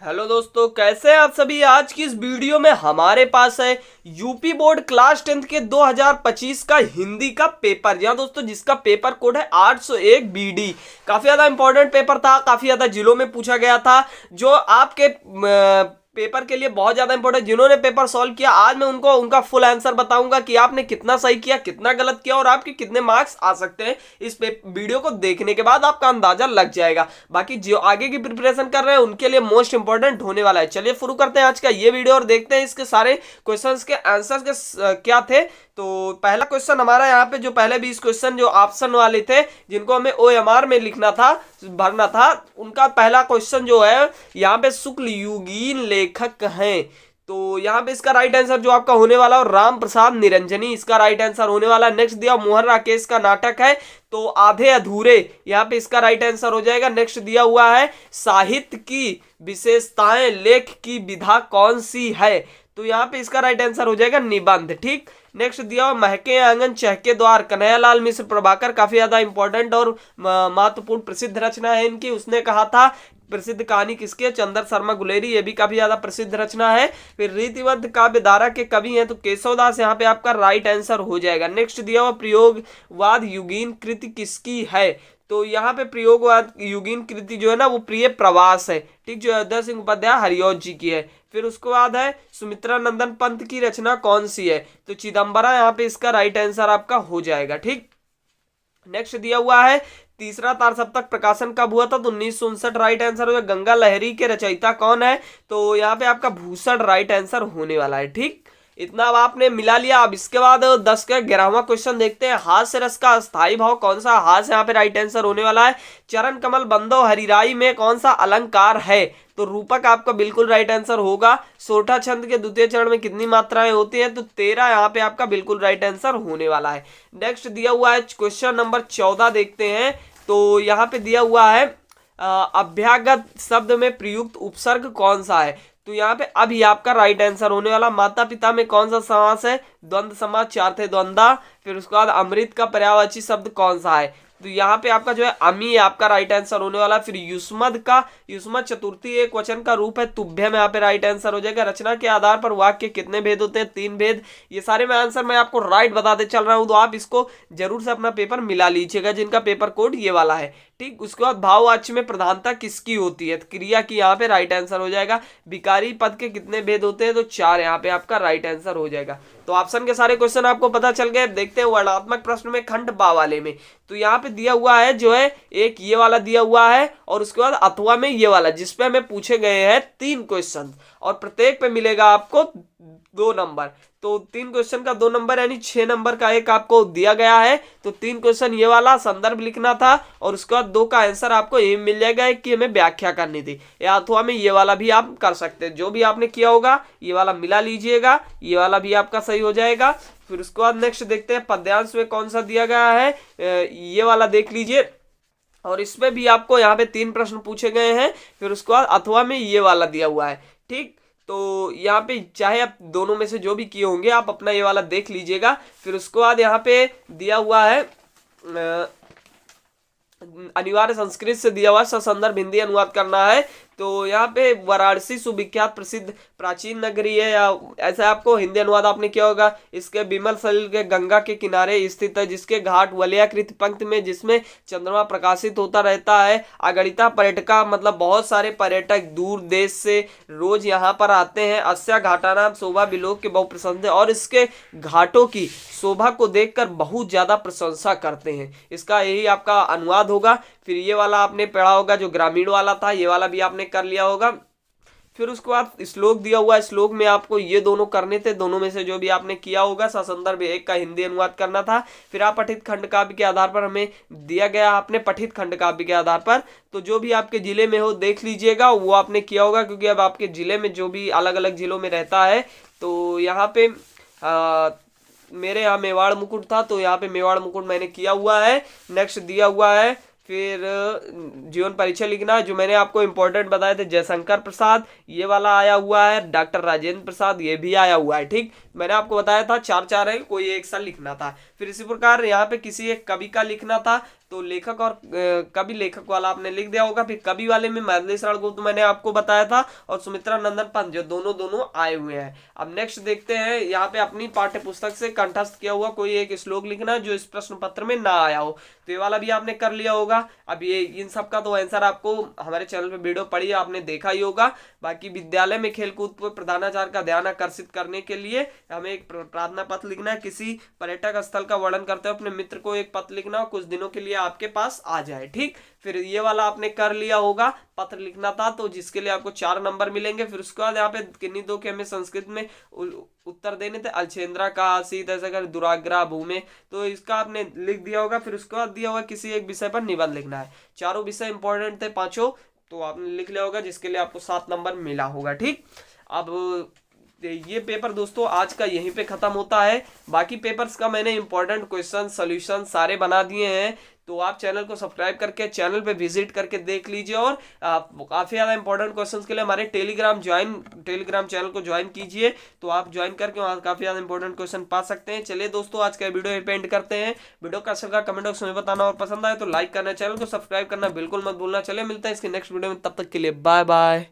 Hello दोस्तों, कैसे हैं आप सभी। आज की इस वीडियो में हमारे पास है यूपी बोर्ड क्लास 10th के 2025 का हिंदी का पेपर। जी हाँ दोस्तों, जिसका पेपर कोड है 801 बीडी। काफी ज्यादा इंपॉर्टेंट पेपर था, काफी ज्यादा जिलों में पूछा गया था, जो आपके पेपर के लिए बहुत ज्यादा इंपॉर्टेंट। जिन्होंने पेपर सॉल्व किया, आज मैं उनको उनका फुल आंसर बताऊंगा कि आपने कितना सही किया, कितना गलत किया और आपके कितने मार्क्स आ सकते हैं। इस वीडियो को देखने के बाद आपका अंदाजा लग जाएगा। बाकी जो आगे की प्रिपरेशन कर रहे हैं उनके लिए मोस्ट इंपॉर्टेंट होने वाला है। चलिए शुरू करते हैं आज का ये वीडियो और देखते हैं इसके सारे क्वेश्चंस के आंसर्स के क्या थे। तो पहला क्वेश्चन हमारा यहाँ पे, जो पहले 20 क्वेश्चन जो ऑप्शन वाले थे जिनको हमें OMR में लिखना था, भरना था, उनका पहला क्वेश्चन जो है यहाँ पे शुक्ल युगीन लेखक हैं। तो यहाँ पे इसका राइट आंसर जो आपका होने वाला है राम प्रसाद निरंजनी, इसका राइट आंसर होने वाला है। नेक्स्ट दिया मोहन राकेश का नाटक है, तो आधे अधूरे, यहाँ पे इसका राइट आंसर हो जाएगा। नेक्स्ट दिया हुआ है साहित्य की विशेषताएं लेख की विधा कौन सी है, तो यहाँ पे इसका राइट आंसर हो जाएगा निबंध। ठीक। नेक्स्ट दिया हुआ महके आंगन चहके द्वार, कन्हैयालाल मिश्र प्रभाकर, काफी ज्यादा इंपॉर्टेंट और महत्वपूर्ण प्रसिद्ध रचना है इनकी। उसने कहा था प्रसिद्ध कहानी किसकी, चंद्र शर्मा गुलेरी, ये भी काफी ज्यादा प्रसिद्ध रचना है। फिर रीतिबद्ध काव्य धारा के कवि हैं तो केशवदास, यहाँ पे आपका राइट आंसर हो जाएगा। नेक्स्ट दिया हुआ प्रयोगवाद युगीन कृति किसकी है, तो यहाँ पे प्रयोगवाद युगीन कृति जो है ना वो प्रिय प्रवास है। ठीक, जो अयोध्या सिंह उपाध्याय हरिऔध जी की है। फिर उसके बाद है सुमित्रा नंदन पंत की रचना कौन सी है, तो चिदम्बरा, यहाँ पे इसका राइट आंसर आपका हो जाएगा। ठीक। नेक्स्ट दिया हुआ है तीसरा तार सप्तक प्रकाशन कब हुआ था, तो 1959 राइट आंसर हो। गंगा लहरी के रचयिता कौन है, तो यहाँ पे आपका भूषण राइट आंसर होने वाला है। ठीक, इतना अब आपने मिला लिया। अब इसके बाद 10 का 11वां क्वेश्चन देखते हैं। हास्य रस का अस्थाई भाव कौन सा, हास्य यहाँ पे राइट आंसर होने वाला है। चरण कमल बंदो हरिराई में कौन सा अलंकार है, तो रूपक आपका बिल्कुल राइट आंसर होगा। सोठा छंद के द्वितीय चरण में कितनी मात्राएं होती हैं, तो 13 यहाँ पे आपका बिल्कुल राइट आंसर होने वाला है। नेक्स्ट दिया हुआ है क्वेश्चन नंबर 14 देखते हैं। तो यहाँ पे दिया हुआ है अभ्यागत शब्द में प्रयुक्त उपसर्ग कौन सा है, तो यहाँ पे अभी आपका राइट आंसर होने वाला। माता पिता में कौन सा समास है, द्वंद्व समास, चार थे द्वंद्वा। फिर उसके बाद अमृत का पर्यायवाची शब्द कौन सा है, तो यहाँ पे आपका जो है अमी आपका राइट आंसर होने वाला। फिर युष्मद का, युष्मद चतुर्थी एक वचन का रूप है, तुभ्यम यहाँ पे राइट आंसर हो जाएगा। रचना के आधार पर वाक्य के कितने भेद होते हैं, 3 भेद। ये सारे में आंसर मैं आपको राइट बताते चल रहा हूं, तो आप इसको जरूर से अपना पेपर मिला लीजिएगा, जिनका पेपर कोड ये वाला है। ठीक। उसके बाद भाववाच्य में प्रधानता किसकी होती है, तो क्रिया की यहाँ पे राइट आंसर हो जाएगा। विकारी पद के कितने भेद होते हैं, तो 4 यहाँ पे आपका राइट आंसर हो जाएगा। तो ऑप्शन के सारे क्वेश्चन आपको पता चल गए। देखते हैं वर्णनात्मक प्रश्न में खंड बा वाले में, तो यहाँ पे दिया हुआ है जो है एक ये वाला दिया हुआ है और उसके बाद अथवा में ये वाला, जिसपे हमें पूछे गए हैं 3 क्वेश्चन और प्रत्येक पे मिलेगा आपको 2 नंबर। तो 3 क्वेश्चन का 2 नंबर यानी 6 नंबर का एक आपको दिया गया है। तो 3 क्वेश्चन ये वाला संदर्भ लिखना था और उसके बाद 2 का आंसर आपको ये मिल जाएगा, एक की हमें व्याख्या करनी थी। या अथवा में ये वाला भी आप कर सकते हैं, जो भी आपने किया होगा ये वाला मिला लीजिएगा, ये वाला भी आपका सही हो जाएगा। फिर उसके बाद नेक्स्ट देखते हैं पद्यांश में कौन सा दिया गया है, ये वाला देख लीजिए और इसमें भी आपको यहाँ पे 3 प्रश्न पूछे गए हैं। फिर उसके बाद अथवा में ये वाला दिया हुआ है। ठीक, तो यहाँ पे चाहे आप दोनों में से जो भी किए होंगे आप अपना ये वाला देख लीजिएगा। फिर उसके बाद यहाँ पे दिया हुआ है अनिवार्य संस्कृत से दिया हुआ ससंदर्भ हिंदी अनुवाद करना है। तो यहाँ पे वाराणसी सुविख्यात प्रसिद्ध प्राचीन नगरी है, या ऐसा आपको हिंदी अनुवाद आपने किया होगा। इसके विमल सलिल के गंगा के किनारे स्थित है, जिसके घाट वलयाकृत पंक्ति में जिसमें चंद्रमा प्रकाशित होता रहता है। अगणिता पर्यटका, मतलब बहुत सारे पर्यटक दूर देश से रोज यहाँ पर आते हैं। अस्या घाटानाम शोभा विलोक के बहुत प्रसिद्ध है और इसके घाटों की शोभा को देखकर बहुत ज्यादा प्रशंसा करते हैं। इसका यही आपका अनुवाद होगा। फिर ये वाला आपने पढ़ा होगा जो ग्रामीण वाला था, ये वाला भी आपने कर लिया होगा। फिर उसके बाद श्लोक दिया हुआ है, श्लोक में आपको ये दोनों करने थे, दोनों में से जो भी आपने किया होगा ससंदर्भ एक का हिंदी अनुवाद करना था। फिर आप पठित खंड काव्य के आधार पर हमें दिया गया, आपने पठित खंड काव्य के आधार पर तो जो भी आपके जिले में हो देख लीजिएगा, वो आपने किया होगा, क्योंकि अब आपके जिले में जो भी अलग अलग जिलों में रहता है। तो यहाँ पे मेरे यहाँ मेवाड़ मुकुट था, तो यहाँ पे मेवाड़ मुकुट मैंने किया हुआ है। नेक्स्ट दिया हुआ है फिर जीवन परिचय लिखना है, जो मैंने आपको इंपॉर्टेंट बताए थे, जयशंकर प्रसाद ये वाला आया हुआ है, डॉक्टर राजेंद्र प्रसाद ये भी आया हुआ है। ठीक, मैंने आपको बताया था 4 4 है, कोई एक सा लिखना था। फिर इसी प्रकार यहाँ पे किसी एक कवि का लिखना था। तो लेखक और कवि लेखक वाला आपने लिख दिया होगा। फिर कवि वाले में मैथिली शरण गुप्त मैंने आपको बताया था और सुमित्रा नंदन पंत जो दोनों आए हुए हैं। अब नेक्स्ट देखते हैं, यहाँ पे अपनी पाठ्य पुस्तक से कंठस्थ किया हुआ कोई एक श्लोक लिखना जो इस प्रश्न पत्र में ना आया हो। तो ये वाला भी आपने कर लिया होगा। अब ये इन सब का तो आंसर आपको हमारे चैनल पे वीडियो पड़ी आपने देखा ही होगा। बाकी विद्यालय में खेलकूद पर प्रधानाचार्य का ध्यान आकर्षित करने के लिए हमें एक प्रार्थना पत्र लिखना है। किसी पर्यटक स्थल का वर्णन करते हुए अपने मित्र को एक पत्र लिखना और कुछ दिनों के लिए आपके पास आ जाए। ठीक, फिर ये वाला आपने कर लिया होगा, पत्र लिखना था तो जिसके लिए आपको 4 नंबर मिलेंगे। फिर उसके बाद यहाँ पे किन्हीं दो के हमें संस्कृत में उत्तर देने थे, अलछेंद्रा का आसित ऐसा कर दुराग्रह भूमि, तो इसका आपने लिख दिया होगा। फिर उसके बाद दिया होगा किसी एक विषय पर निबंध लिखना है। चारों विषय इंपॉर्टेंट थे पांचों, तो आपने लिख लिया होगा जिसके लिए आपको 7 नंबर मिला होगा। ठीक, अब ये पेपर दोस्तों आज का यहीं पे खत्म होता है। बाकी पेपर्स का मैंने इंपॉर्टेंट क्वेश्चन सॉल्यूशन सारे बना दिए हैं, तो आप चैनल को सब्सक्राइब करके चैनल पे विजिट करके देख लीजिए। और काफ़ी ज़्यादा इंपॉर्टेंट क्वेश्चंस के लिए हमारे टेलीग्राम चैनल को ज्वाइन कीजिए, तो आप ज्वाइन करके वहाँ काफ़ी ज़्यादा इंपॉर्टेंट क्वेश्चन पा सकते हैं। चलिए दोस्तों आज का वीडियो एंड करते हैं। वीडियो का अच्छा कमेंट बॉक्स में बताना और पसंद आए तो लाइक करना, चैनल को सब्सक्राइब करना बिल्कुल मत भूलना। चलिए मिलते हैं इसके नेक्स्ट वीडियो में, तब तक के लिए बाय बाय।